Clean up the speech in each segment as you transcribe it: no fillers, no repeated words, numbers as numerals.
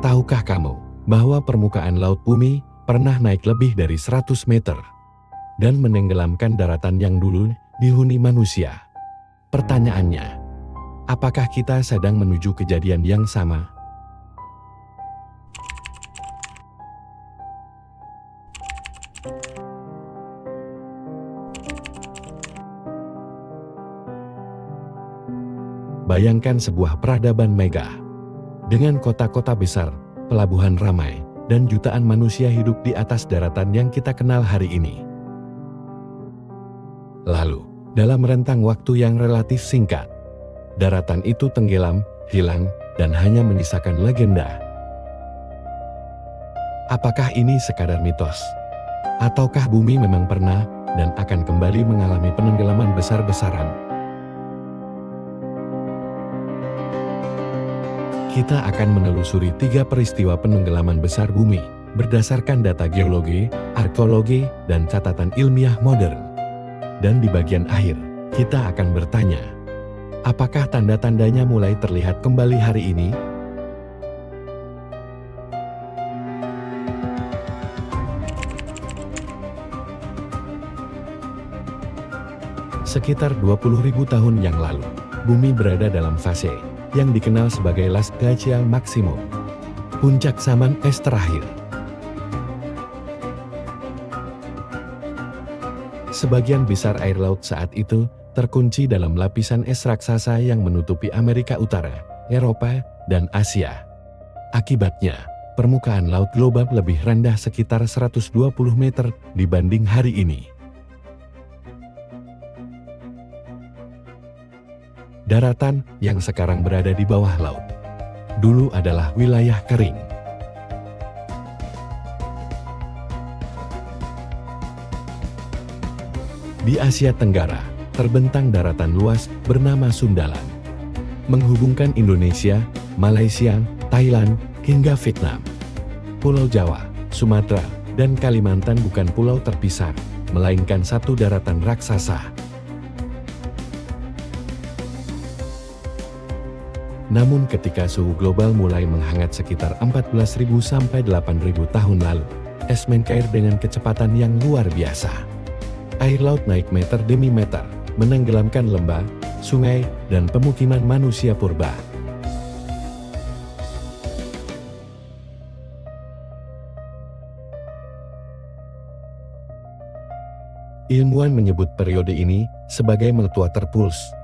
Tahukah kamu bahwa permukaan laut bumi pernah naik lebih dari 100 meter dan menenggelamkan daratan yang dulu dihuni manusia? Pertanyaannya, apakah kita sedang menuju kejadian yang sama? Bayangkan sebuah peradaban megah, dengan kota-kota besar, pelabuhan ramai, dan jutaan manusia hidup di atas daratan yang kita kenal hari ini. Lalu, dalam rentang waktu yang relatif singkat, daratan itu tenggelam, hilang, dan hanya menyisakan legenda. Apakah ini sekadar mitos? Ataukah bumi memang pernah dan akan kembali mengalami penenggelaman besar-besaran? Kita akan menelusuri 3 peristiwa penenggelaman besar bumi berdasarkan data geologi, arkeologi, dan catatan ilmiah modern. Dan di bagian akhir, kita akan bertanya, apakah tanda-tandanya mulai terlihat kembali hari ini? Sekitar 20.000 tahun yang lalu, bumi berada dalam fase yang dikenal sebagai Last Glacial Maximum, puncak zaman es terakhir. Sebagian besar air laut saat itu terkunci dalam lapisan es raksasa yang menutupi Amerika Utara, Eropa, dan Asia. Akibatnya, permukaan laut global lebih rendah sekitar 120 meter dibanding hari ini. Daratan yang sekarang berada di bawah laut dulu adalah wilayah kering. Di Asia Tenggara, terbentang daratan luas bernama Sundaland, menghubungkan Indonesia, Malaysia, Thailand, hingga Vietnam. Pulau Jawa, Sumatera, dan Kalimantan bukan pulau terpisah, melainkan satu daratan raksasa. Namun ketika suhu global mulai menghangat sekitar 14.000 sampai 8.000 tahun lalu, es mencair dengan kecepatan yang luar biasa. Air laut naik meter demi meter, menenggelamkan lembah, sungai, dan pemukiman manusia purba. Ilmuwan menyebut periode ini sebagai Meltwater Pulse.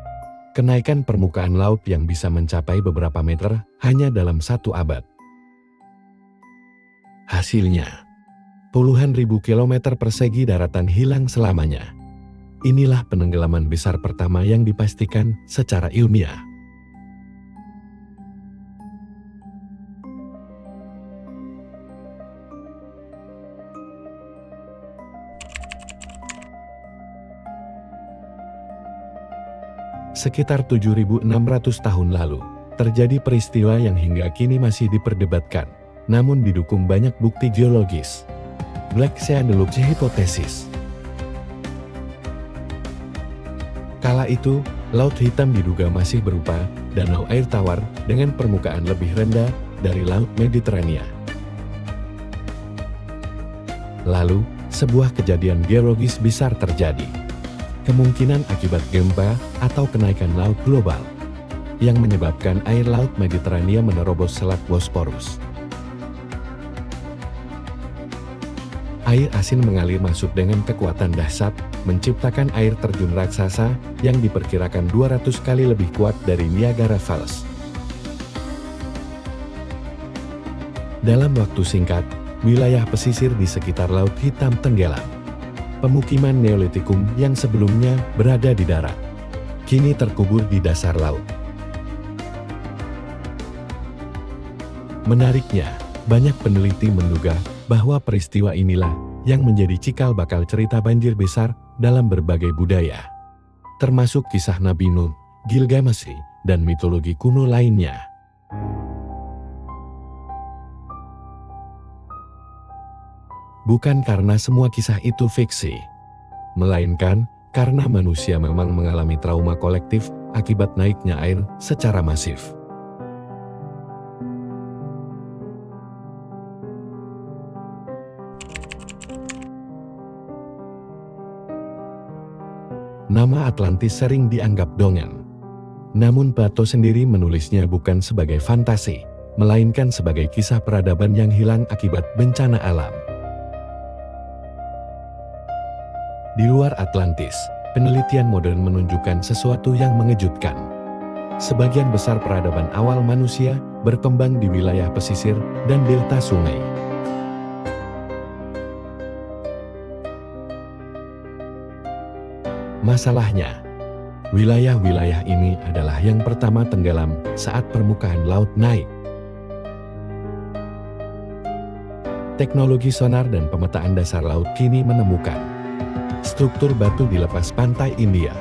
Kenaikan permukaan laut yang bisa mencapai beberapa meter hanya dalam 1 abad. Hasilnya, puluhan ribu kilometer persegi daratan hilang selamanya. Inilah penenggelaman besar pertama yang dipastikan secara ilmiah. Sekitar 7.600 tahun lalu, terjadi peristiwa yang hingga kini masih diperdebatkan, namun didukung banyak bukti geologis. Black Sea Deluge Hypothesis. Kala itu, Laut Hitam diduga masih berupa danau air tawar dengan permukaan lebih rendah dari Laut Mediterania. Lalu, sebuah kejadian geologis besar terjadi. Kemungkinan akibat gempa atau kenaikan laut global yang menyebabkan air laut Mediterania menerobos Selat Bosporus. Air asin mengalir masuk dengan kekuatan dahsyat, menciptakan air terjun raksasa yang diperkirakan 200 kali lebih kuat dari Niagara Falls. Dalam waktu singkat, wilayah pesisir di sekitar Laut Hitam tenggelam. Pemukiman Neolitikum yang sebelumnya berada di darat, kini terkubur di dasar laut. Menariknya, banyak peneliti menduga bahwa peristiwa inilah yang menjadi cikal bakal cerita banjir besar dalam berbagai budaya, termasuk kisah Nabi Nuh, Gilgamesh, dan mitologi kuno lainnya. Bukan karena semua kisah itu fiksi, melainkan karena manusia memang mengalami trauma kolektif akibat naiknya air secara masif. nama Atlantis sering dianggap dongeng. Namun Plato sendiri menulisnya bukan sebagai fantasi, melainkan sebagai kisah peradaban yang hilang akibat bencana alam. Di luar Atlantis, penelitian modern menunjukkan sesuatu yang mengejutkan. Sebagian besar peradaban awal manusia berkembang di wilayah pesisir dan delta sungai. Masalahnya, wilayah-wilayah ini adalah yang pertama tenggelam saat permukaan laut naik. Teknologi sonar dan pemetaan dasar laut kini menemukan struktur batu di lepas pantai India,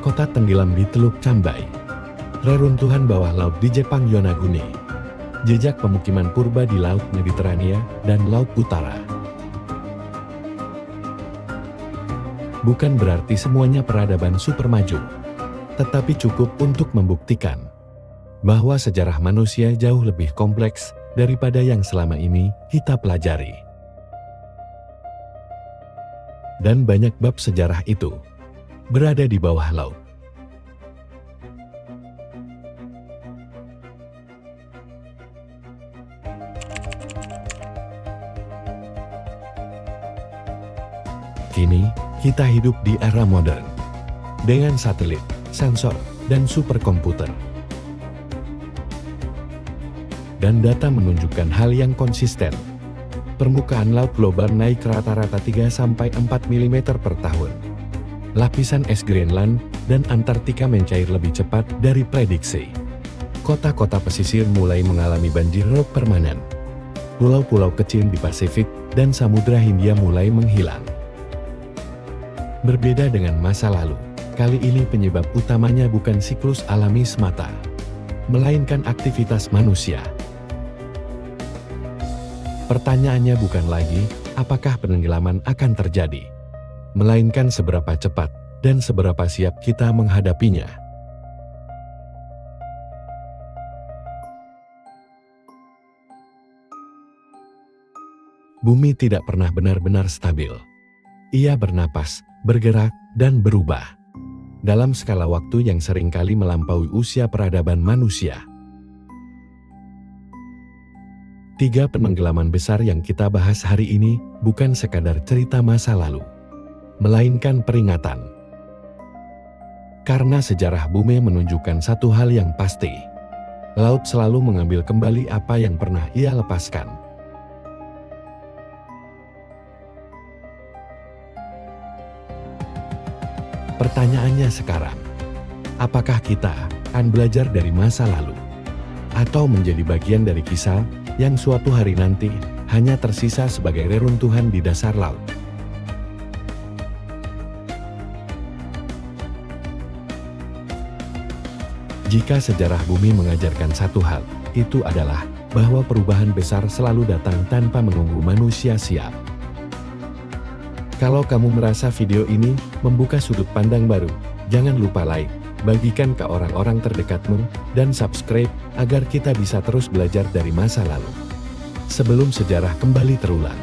kota tenggelam di Teluk Cambai, reruntuhan bawah laut di Jepang Yonaguni, jejak pemukiman purba di Laut Mediterania dan Laut Utara. Bukan berarti semuanya peradaban super maju, tetapi cukup untuk membuktikan bahwa sejarah manusia jauh lebih kompleks daripada yang selama ini kita pelajari. Dan banyak bab sejarah itu berada di bawah laut. Kini, kita hidup di era modern, dengan satelit, sensor, dan superkomputer. Dan data menunjukkan hal yang konsisten. Permukaan laut global naik rata-rata 3-4 mm per tahun. Lapisan es Greenland dan Antartika mencair lebih cepat dari prediksi. Kota-kota pesisir mulai mengalami banjir rob permanen. Pulau-pulau kecil di Pasifik dan Samudra Hindia mulai menghilang. Berbeda dengan masa lalu, kali ini penyebab utamanya bukan siklus alami semata, melainkan aktivitas manusia. Pertanyaannya bukan lagi, apakah penenggelaman akan terjadi, melainkan seberapa cepat dan seberapa siap kita menghadapinya. Bumi tidak pernah benar-benar stabil. Ia bernapas, bergerak, dan berubah dalam skala waktu yang seringkali melampaui usia peradaban manusia. 3 penenggelaman besar yang kita bahas hari ini bukan sekadar cerita masa lalu, melainkan peringatan. Karena sejarah bumi menunjukkan satu hal yang pasti, laut selalu mengambil kembali apa yang pernah ia lepaskan. Pertanyaannya sekarang, apakah kita akan belajar dari masa lalu? Atau menjadi bagian dari kisah yang suatu hari nanti hanya tersisa sebagai reruntuhan di dasar laut? Jika sejarah bumi mengajarkan satu hal, itu adalah bahwa perubahan besar selalu datang tanpa menunggu manusia siap. Kalau kamu merasa video ini membuka sudut pandang baru, jangan lupa like, bagikan ke orang-orang terdekatmu, dan subscribe agar kita bisa terus belajar dari masa lalu. Sebelum sejarah kembali terulang.